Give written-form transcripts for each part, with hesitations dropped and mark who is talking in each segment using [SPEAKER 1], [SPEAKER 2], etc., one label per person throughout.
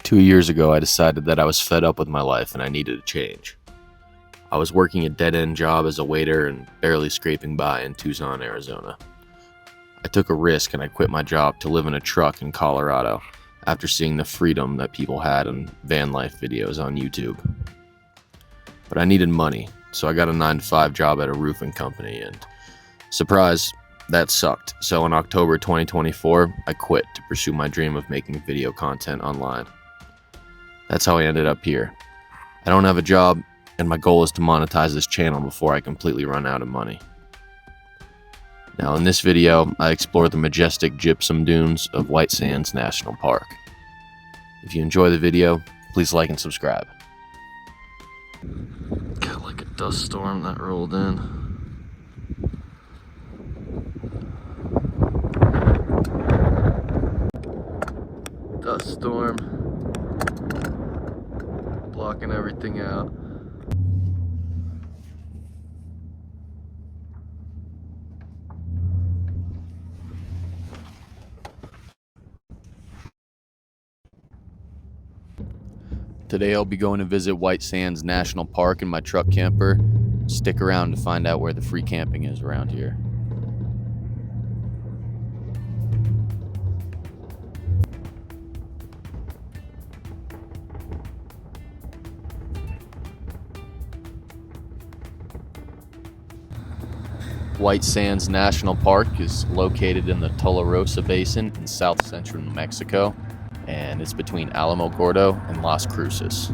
[SPEAKER 1] 2 years ago, I decided that I was fed up with my life and I needed a change. I was working a dead-end job as a waiter and barely scraping by in Tucson, Arizona. I took a risk and I quit my job to live in a truck in Colorado after seeing the freedom that people had in van life videos on YouTube. But I needed money, so I got a 9-to-5 job at a roofing company, and surprise, that sucked. So in October 2024, I quit to pursue my dream of making video content online. That's how I ended up here. I don't have a job, and my goal is to monetize this channel before I completely run out of money. Now in this video, I explore the majestic gypsum dunes of White Sands National Park. If you enjoy the video, please like and subscribe. Got like a dust storm that rolled in. Dust storm. Blocking everything out. Today I'll be going to visit White Sands National Park in my truck camper. Stick around to find out where the free camping is around here. White Sands National Park is located in the Tularosa Basin in south-central New Mexico, and it's between Alamogordo and Las Cruces.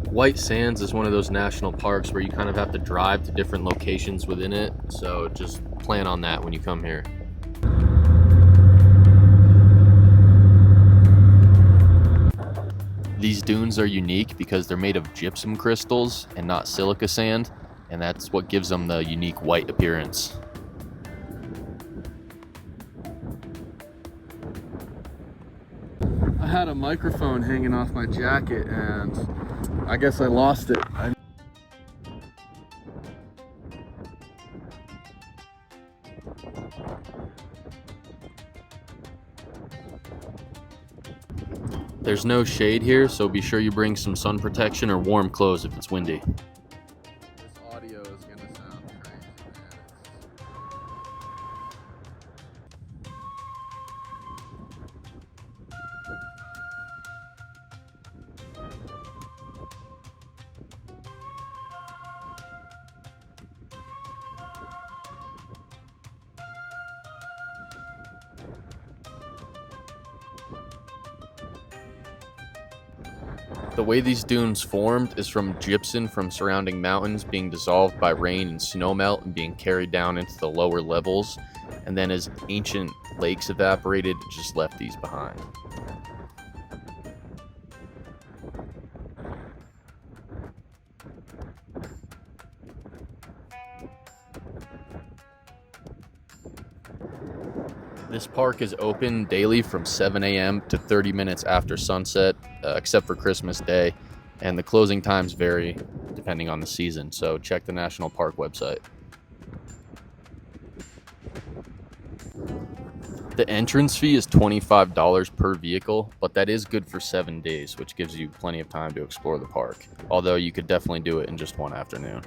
[SPEAKER 1] White Sands is one of those national parks where you kind of have to drive to different locations within it, so just plan on that when you come here. These dunes are unique because they're made of gypsum crystals and not silica sand, and that's what gives them the unique white appearance. I had a microphone hanging off my jacket and I guess I lost it. There's no shade here, so be sure you bring some sun protection or warm clothes if it's windy. This audio is gonna sound crazy, The way these dunes formed is from gypsum from surrounding mountains being dissolved by rain and snowmelt and being carried down into the lower levels, and then as ancient lakes evaporated, it just left these behind. This park is open daily from 7 a.m. to 30 minutes after sunset, except for Christmas Day, and the closing times vary depending on the season, so check the National Park website. The entrance fee is $25 per vehicle, but that is good for 7 days, which gives you plenty of time to explore the park, although you could definitely do it in just one afternoon.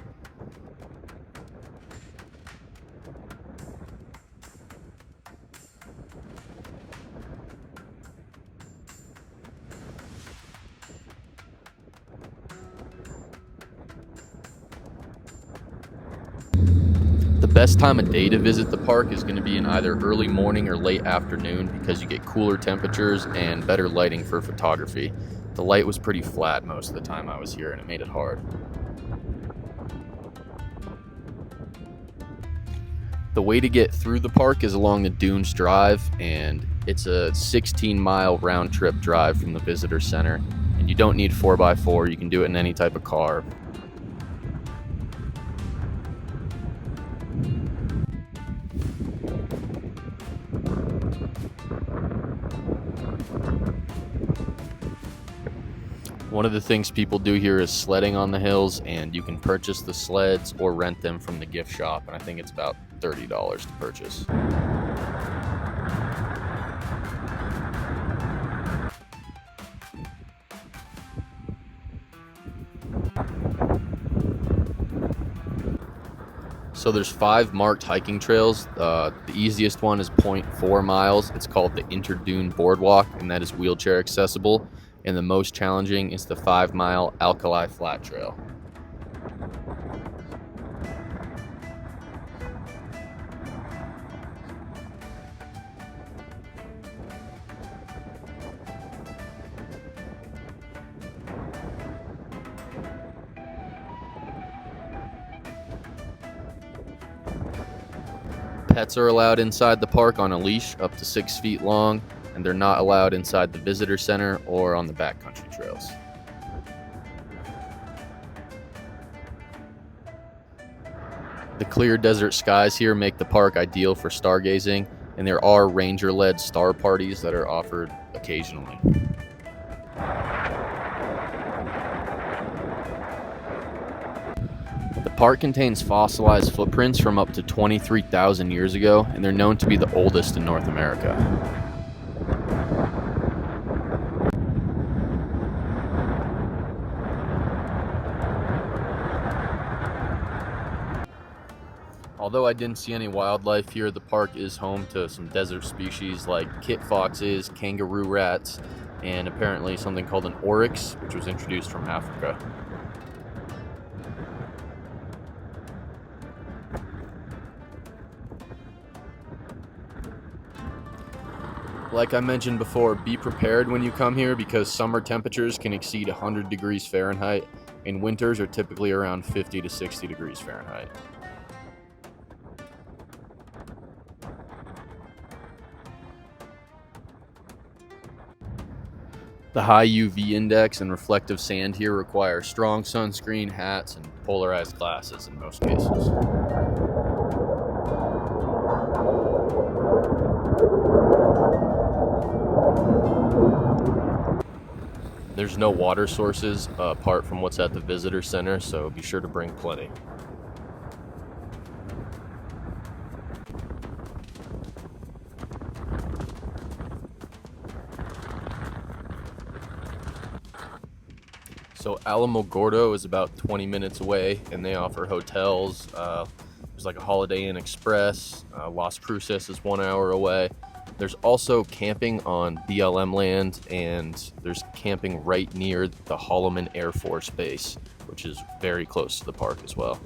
[SPEAKER 1] The best time of day to visit the park is going to be in either early morning or late afternoon because you get cooler temperatures and better lighting for photography. The light was pretty flat most of the time I was here and it made it hard. The way to get through the park is along the Dunes Drive, and it's a 16-mile round-trip drive from the visitor center, and you don't need 4x4, you can do it in any type of car. One of the things people do here is sledding on the hills, and you can purchase the sleds or rent them from the gift shop, and I think it's about $30 to purchase. So there's 5 marked hiking trails. The easiest one is 0.4 miles. It's called the Interdune Boardwalk, and that is wheelchair accessible. And the most challenging is the 5-mile Alkali Flat Trail. Pets are allowed inside the park on a leash up to 6 feet long, and they're not allowed inside the visitor center or on the backcountry trails. The clear desert skies here make the park ideal for stargazing, and there are ranger-led star parties that are offered occasionally. The park contains fossilized footprints from up to 23,000 years ago, and they're known to be the oldest in North America. Although I didn't see any wildlife here, the park is home to some desert species like kit foxes, kangaroo rats, and apparently something called an oryx, which was introduced from Africa. Like I mentioned before, be prepared when you come here because summer temperatures can exceed 100 degrees Fahrenheit, and winters are typically around 50 to 60 degrees Fahrenheit. The high UV index and reflective sand here require strong sunscreen, hats, and polarized glasses in most cases. There's no water sources apart from what's at the visitor center, so be sure to bring plenty. So Alamogordo is about 20 minutes away, and they offer hotels. There's like a Holiday Inn Express. Las Cruces is 1 hour away. There's also camping on BLM land, and there's camping right near the Holloman Air Force Base, which is very close to the park as well.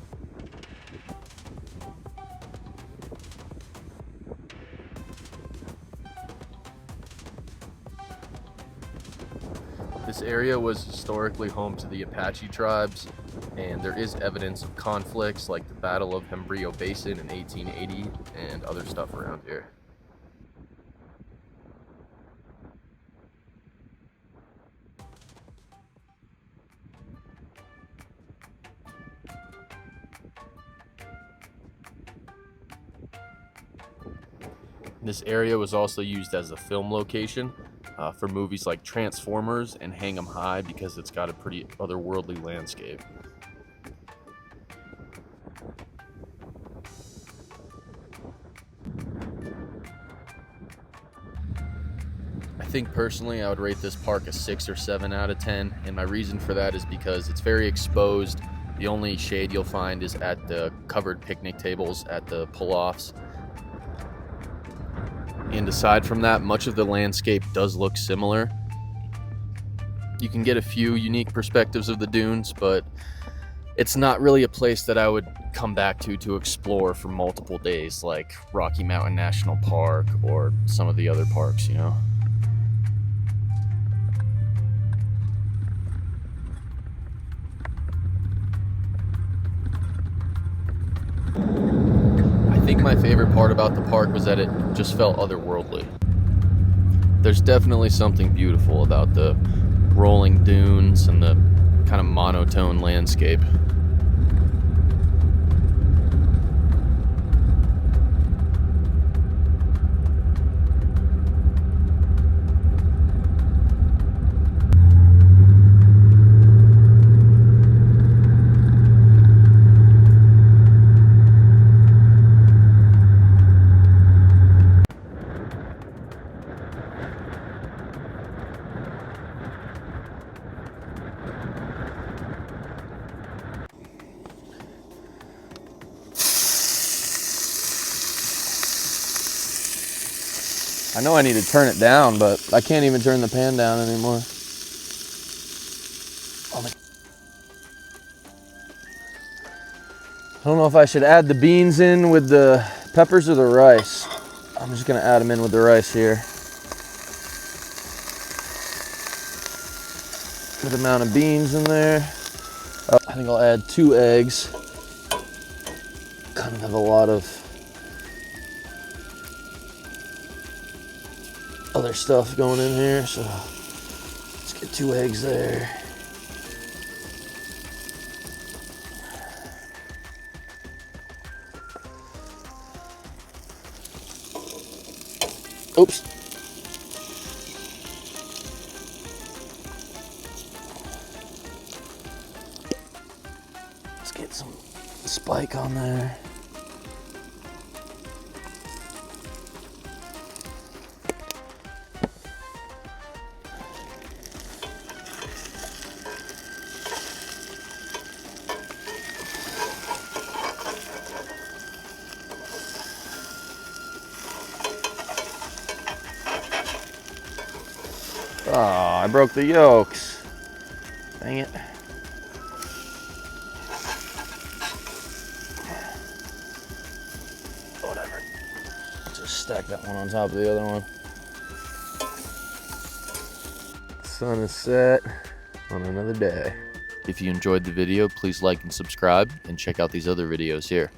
[SPEAKER 1] This area was historically home to the Apache tribes, and there is evidence of conflicts like the Battle of Hembrio Basin in 1880 and other stuff around here. This area was also used as a film location for movies like Transformers and Hang 'em High because it's got a pretty otherworldly landscape. I think personally I would rate this park a 6 or 7 out of 10, and my reason for that is because it's very exposed. The only shade you'll find is at the covered picnic tables at the pull-offs. And aside from that, much of the landscape does look similar. You can get a few unique perspectives of the dunes, but it's not really a place that I would come back to explore for multiple days like Rocky Mountain National Park or some of the other parks, you know? I think my favorite part about the park was that it just felt otherworldly. There's definitely something beautiful about the rolling dunes and the kind of monotone landscape.
[SPEAKER 2] I know I need to turn it down, but I can't even turn the pan down anymore. I don't know if I should add the beans in with the peppers or the rice. I'm just gonna add them in with the rice here. Good amount of beans in there. I think I'll add 2 eggs. Kind of have a lot of other stuff going in here, so let's get 2 eggs there. Oops. Let's get some spike on there. Oh, I broke the yolks. Dang it. Whatever. Just stack that one on top of the other one. Sun is set on another day.
[SPEAKER 1] If you enjoyed the video, please like and subscribe, and check out these other videos here.